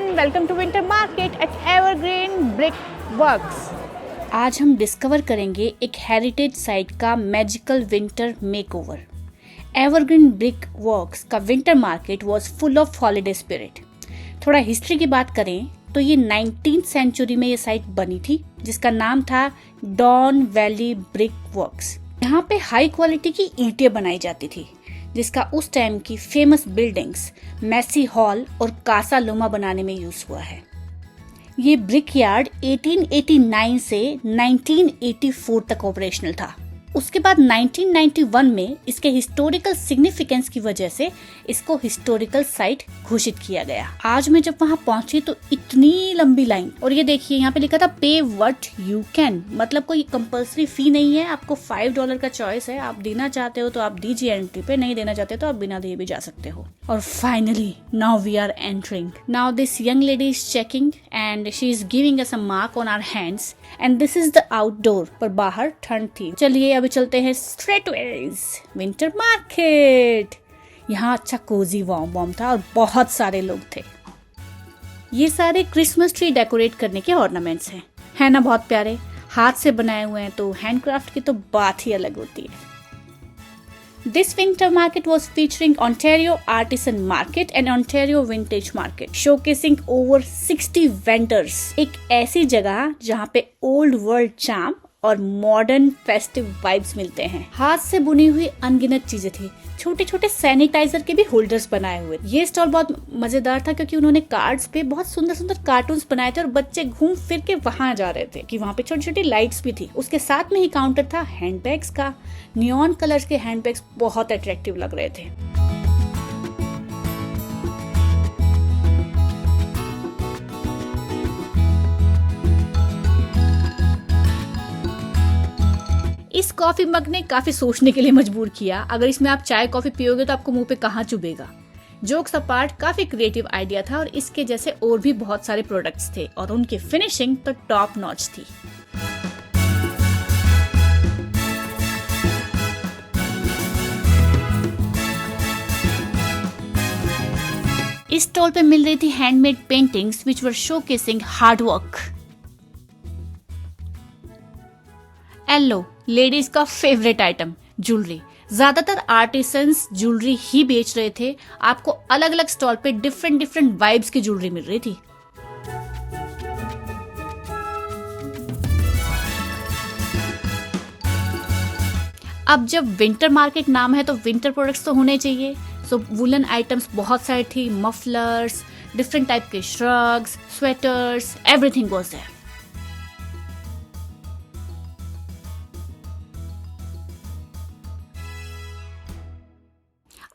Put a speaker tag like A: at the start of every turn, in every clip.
A: everyone, welcome to Winter Market at Evergreen Brick Works.
B: आज हम discover करेंगे एक हेरिटेज साइट का magical winter makeover. Evergreen Brick Works का winter market was full of holiday spirit. थोड़ा history की बात करें तो ये 19th सेंचुरी में ये साइट बनी थी, जिसका नाम था डॉन वैली ब्रिक वर्क्स। यहाँ पे हाई क्वालिटी की ईंटें बनाई जाती थी, जिसका उस टाइम की फेमस बिल्डिंग्स मैसी हॉल और कासा लोमा बनाने में यूज हुआ है। ये ब्रिक यार्ड 1889 से 1984 तक ऑपरेशनल था। उसके बाद 1991 में इसके हिस्टोरिकल सिग्निफिकेंस की वजह से इसको हिस्टोरिकल साइट घोषित किया गया। आज मैं जब वहां पहुंची तो इतनी लंबी लाइन, और ये देखिए यहाँ पे लिखा था पे व्हाट यू कैन, मतलब कोई कंपल्सरी फी नहीं है, आपको $5 का चॉइस है। आप देना चाहते हो तो आप दीजिए एंट्री पे, नहीं देना चाहते तो आप बिना दिए भी जा सकते हो। और finally now we are entering. Now this young lady is checking and she is giving us a mark on our hands and this is the outdoor. पर बाहर ठंड थी। चलिए अभी चलते हैं स्ट्रेटवेज विंटर मार्केट। यहाँ अच्छा कोजी वार्म था और बहुत सारे लोग थे। ये सारे क्रिसमस ट्री डेकोरेट करने के ऑर्नामेंट्स हैं, है ना बहुत प्यारे, हाथ से बनाए हुए हैं, तो हैंडक्राफ्ट की तो बात ही अलग होती है। This winter market was featuring Ontario Artisan Market and Ontario Vintage Market, showcasing over 60 vendors. एक ऐसी जगह जहाँ पे ओल्ड वर्ल्ड चार्म और मॉडर्न फेस्टिव वाइब्स मिलते हैं। हाथ से बुनी हुई अनगिनत चीजें थी, छोटे छोटे सैनिटाइजर के भी होल्डर्स बनाए हुए। ये स्टॉल बहुत मजेदार था क्योंकि उन्होंने कार्ड्स पे बहुत सुंदर सुंदर कार्टून्स बनाए थे और बच्चे घूम फिर के वहां जा रहे थे कि वहां पे छोटी छोटी लाइट्स भी थी। उसके साथ में ही काउंटर था हैंडबैग्स का। नियॉन कलर्स के हैंडबैग्स बहुत अट्रैक्टिव लग रहे थे। इस कॉफी मग ने काफी सोचने के लिए मजबूर किया। अगर इसमें आप चाय कॉफी पियोगे तो आपको मुंह पे कहाँ चुभेगा। जोक्स अपार्ट काफी क्रिएटिव आइडिया था और इसके जैसे और भी बहुत सारे प्रोडक्ट्स थे और उनकी फिनिशिंग तो टॉप नॉच थी। इस स्टॉल पे मिल रही थी handmade paintings which were showcasing hard work. Hello ladies का फेवरेट आइटम ज्वेलरी। ज्यादातर आर्टिसंस ज्वेलरी ही बेच रहे थे। आपको अलग अलग स्टॉल पे डिफरेंट वाइब्स की ज्वेलरी मिल रही थी। अब जब विंटर मार्केट नाम है तो विंटर प्रोडक्ट्स तो होने चाहिए। सो वुलन आइटम्स बहुत सारी थी, मफलर्स, डिफरेंट टाइप के shrugs, sweaters, everything was there.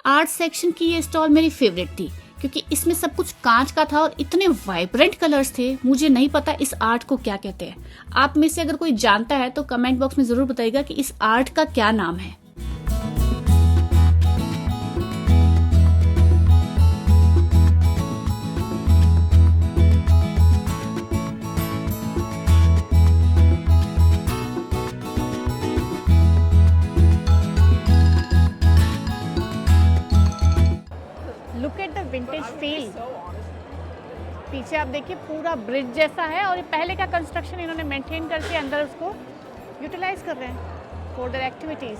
B: Art section की ये स्टॉल मेरी फेवरेट थी क्योंकि इसमें सब कुछ कांच का था और इतने वाइब्रेंट कलर्स थे। मुझे नहीं पता इस आर्ट को क्या कहते हैं। आप में से अगर कोई जानता है तो कमेंट बॉक्स में जरूर बताइएगा कि इस आर्ट का क्या नाम है।
A: Look at the vintage feel. पीछे आप देखिए पूरा ब्रिज जैसा है और ये पहले का कंस्ट्रक्शन इन्होंने मेंटेन करके अंदर उसको यूटिलाइज कर रहे हैं फॉर देयर एक्टिविटीज।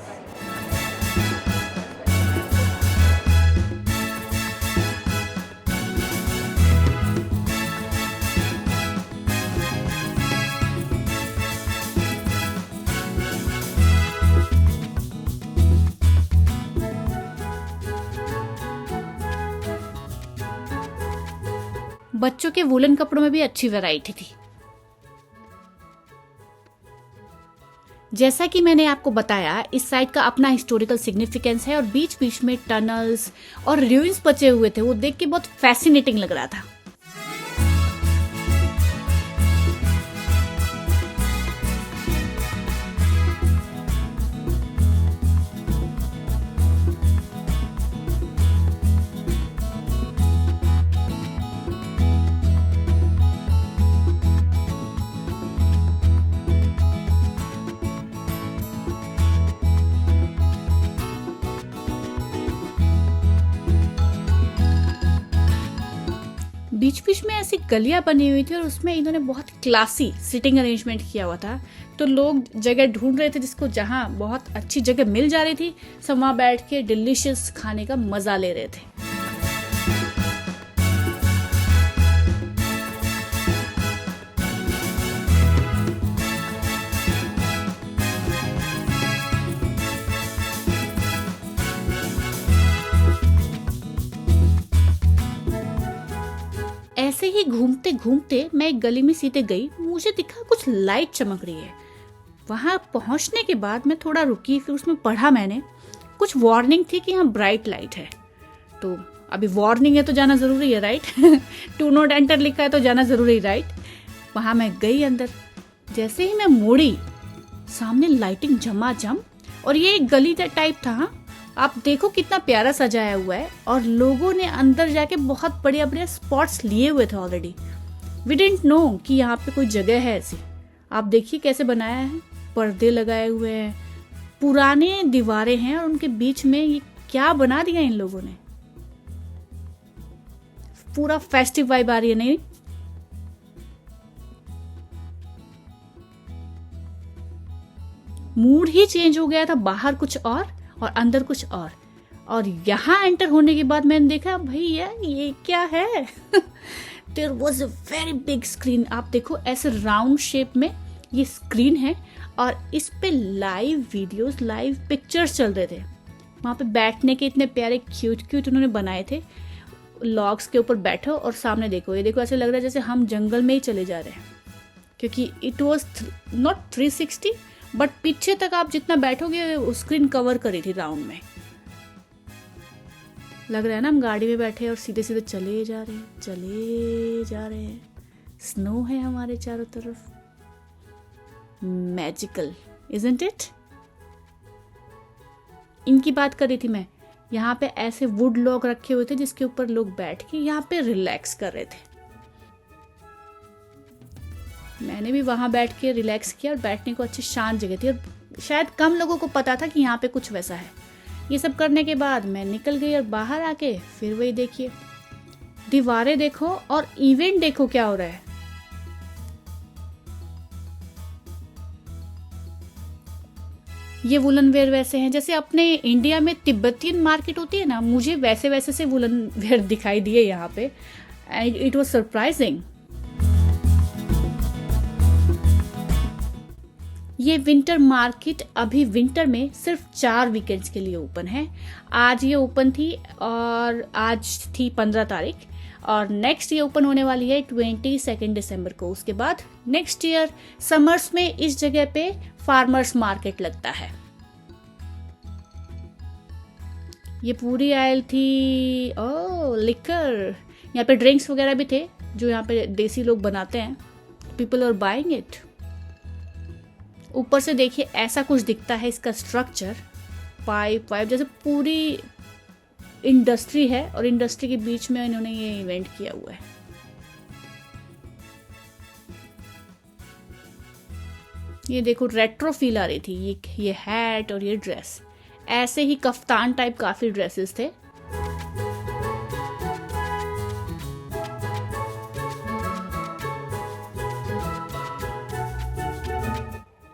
B: बच्चों के वूलन कपड़ों में भी अच्छी वैरायटी थी। जैसा कि मैंने आपको बताया, इस साइट का अपना हिस्टोरिकल सिग्निफिकेंस है और बीच बीच में टनल्स और ruins बचे हुए थे। वो देख के बहुत फैसिनेटिंग लग रहा था। बीच बीच में ऐसी गलियां बनी हुई थी और उसमें इन्होंने बहुत क्लासी सिटिंग अरेंजमेंट किया हुआ था। तो लोग जगह ढूंढ रहे थे जिसको जहां बहुत अच्छी जगह मिल जा रही थी, सब वहां बैठ के डिलीशियस खाने का मजा ले रहे थे। ऐसे ही घूमते घूमते मैं एक गली में सीधे गई, मुझे दिखा कुछ लाइट चमक रही है। वहां पहुंचने के बाद मैं थोड़ा रुकी, फिर उसमें पढ़ा मैंने, कुछ वार्निंग थी कि यहाँ ब्राइट लाइट है। तो अभी वार्निंग है तो जाना जरूरी है, राइट? टू नॉट एंटर लिखा है तो जाना जरूरी, राइट? वहां मैं गई अंदर। जैसे ही मैं मुड़ी, सामने लाइटिंग झमाझम, और ये एक गली टाइप था। हाँ, आप देखो कितना प्यारा सजाया हुआ है, और लोगों ने अंदर जाके बहुत बढ़िया बढ़िया स्पॉट्स लिए हुए थे ऑलरेडी। वी डिडंट नो कि यहाँ पे कोई जगह है ऐसी। आप देखिए कैसे बनाया है, पर्दे लगाए हुए हैं, पुराने दीवारें हैं, और उनके बीच में ये क्या बना दिया इन लोगों ने। पूरा फेस्टिव वाइब आ रही है, नहीं? मूड ही चेंज हो गया था, बाहर कुछ और अंदर कुछ और यहाँ एंटर होने के बाद मैंने देखा, भैया ये क्या है? There was a very big screen. आप देखो ऐसे राउंड शेप में ये स्क्रीन है, और इस पे लाइव वीडियोस, लाइव पिक्चर्स चल रहे थे। वहाँ पे बैठने के इतने प्यारे क्यूट उन्होंने बनाए थे। लॉग्स के ऊपर बैठो और सामने देखो, ये देखो ऐसे लग रहा है जैसे हम जंगल में ही चले जा रहे हैं, क्योंकि इट वॉज नॉट 360 बट पीछे तक आप जितना बैठोगे स्क्रीन कवर करी थी राउंड में। लग रहा है ना हम गाड़ी में बैठे और सीधे सीधे चले जा रहे हैं। स्नो है हमारे चारों तरफ। Magical, isn't it? इनकी बात कर रही थी मैं। यहाँ पे ऐसे वुड लॉग रखे हुए थे जिसके ऊपर लोग बैठ के यहाँ पे रिलैक्स कर रहे थे। मैंने भी वहां बैठ के रिलैक्स किया, और बैठने को अच्छी शांत जगह थी, और शायद कम लोगों को पता था कि यहाँ पे कुछ वैसा है। ये सब करने के बाद मैं निकल गई, और बाहर आके फिर वही देखिए, दीवारें देखो और इवेंट देखो क्या हो रहा है। ये वुलन वेयर वैसे हैं जैसे अपने इंडिया में तिब्बतियन मार्केट होती है ना, मुझे वैसे वैसे से वुलन वेयर दिखाई दिए यहाँ पे। It was surprising. ये विंटर मार्केट अभी विंटर में सिर्फ 4 वीकेंड्स के लिए ओपन है। आज ये ओपन थी, और आज थी 15 तारीख, और नेक्स्ट ये ओपन होने वाली है 22 दिसंबर को। उसके बाद नेक्स्ट ईयर समर्स में इस जगह पे फार्मर्स मार्केट लगता है। ये पूरी आयल थी लिकर। यहाँ पे ड्रिंक्स वगैरह भी थे जो यहाँ पे देसी लोग बनाते हैं। People are buying it. ऊपर से देखिए ऐसा कुछ दिखता है इसका स्ट्रक्चर, पाइप जैसे पूरी इंडस्ट्री है, और इंडस्ट्री के बीच में इन्होंने ये इवेंट किया हुआ है। ये देखो रेट्रो फील आ रही थी। ये हैट और ये ड्रेस, ऐसे ही कफ्तान टाइप काफी ड्रेसेस थे।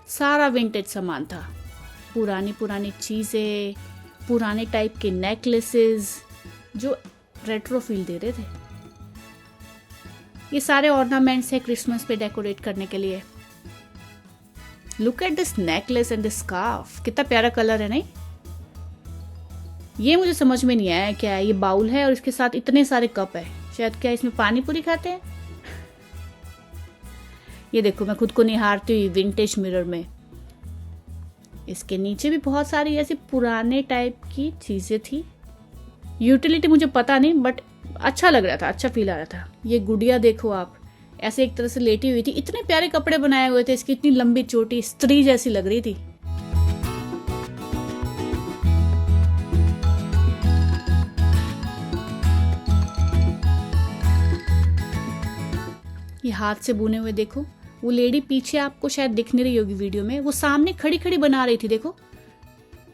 B: सारा विंटेज सामान था, पुरानी चीजें, पुराने टाइप के नेकलेसेस जो रेट्रो फील दे रहे थे। ये सारे ऑर्नामेंट्स है क्रिसमस पे डेकोरेट करने के लिए। Look at this necklace and this scarf, कितना प्यारा कलर है, नहीं? ये मुझे समझ में नहीं आया क्या है। ये बाउल है और इसके साथ इतने सारे कप है, शायद क्या इसमें पानी पूरी खाते हैं। ये देखो मैं खुद को निहारती हुई विंटेज मिरर में। इसके नीचे भी बहुत सारी ऐसी पुराने टाइप की चीजें थी। यूटिलिटी मुझे पता नहीं, बट अच्छा लग रहा था, अच्छा फील आ रहा था। ये गुड़िया देखो आप, ऐसे एक तरह से लेटी हुई थी। इतने प्यारे कपड़े बनाए हुए थे, इसकी इतनी लंबी चोटी, स्त्री जैसी लग रही थी। ये हाथ से बुने हुए देखो। वो लेडी पीछे आपको शायद दिख नहीं रही होगी वीडियो में, वो सामने खड़ी खड़ी बना रही थी। देखो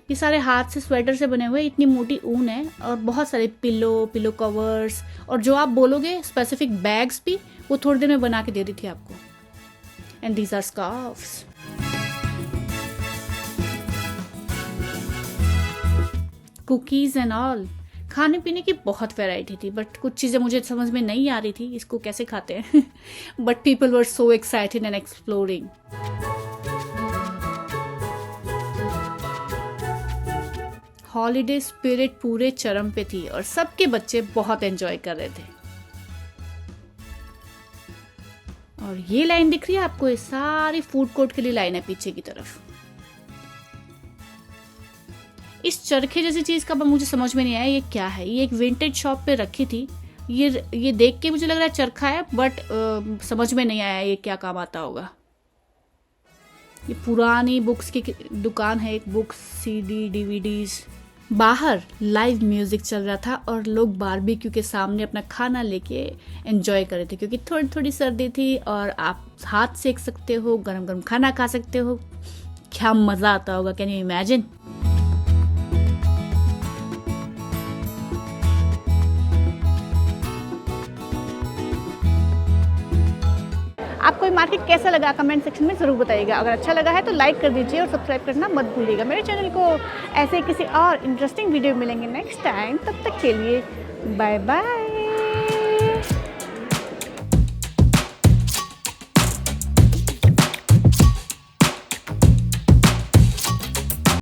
B: ये सारे हाथ से स्वेटर से बने हुए, इतनी मोटी ऊन है और बहुत सारे पिलो कवर्स और जो आप बोलोगे स्पेसिफिक बैग्स भी वो थोड़ी देर में बना के दे रही थी आपको। And these are scarfs. Cookies and all. खाने पीने की बहुत वैरायटी थी बट कुछ चीज़ें मुझे समझ में नहीं आ रही थी इसको कैसे खाते हैं but people were so excited and exploring. Holiday spirit पूरे चरम पे थी और सबके बच्चे बहुत एंजॉय कर रहे थे। और ये लाइन दिख रही है आपको, ये सारी फूड कोर्ट के लिए लाइन है पीछे की तरफ। इस चरखे जैसी चीज का मुझे समझ में नहीं आया ये क्या है। ये एक विंटेज शॉप पे रखी थी। ये देख के मुझे लग रहा है चरखा है बट समझ में नहीं आया ये क्या काम आता होगा। ये पुरानी बुक्स की दुकान है, एक बुक्स, सीडी, डीवीडीज। बाहर लाइव म्यूजिक चल रहा था और लोग बारबेक्यू के सामने अपना खाना लेके एंजॉय कर रहे थे क्योंकि थोड़ी थोड़ी सर्दी थी और आप हाथ सेक सकते हो, गरम गरम खाना खा सकते हो। क्या मज़ा आता होगा, कैन यू इमेजिन।
A: आपको ये मार्केट कैसा लगा कमेंट सेक्शन में ज़रूर बताइएगा। अगर अच्छा लगा है तो लाइक कर दीजिए और सब्सक्राइब करना मत भूलिएगा मेरे चैनल को। ऐसे किसी और इंटरेस्टिंग वीडियो मिलेंगे नेक्स्ट टाइम, तब तक के लिए बाय बाय।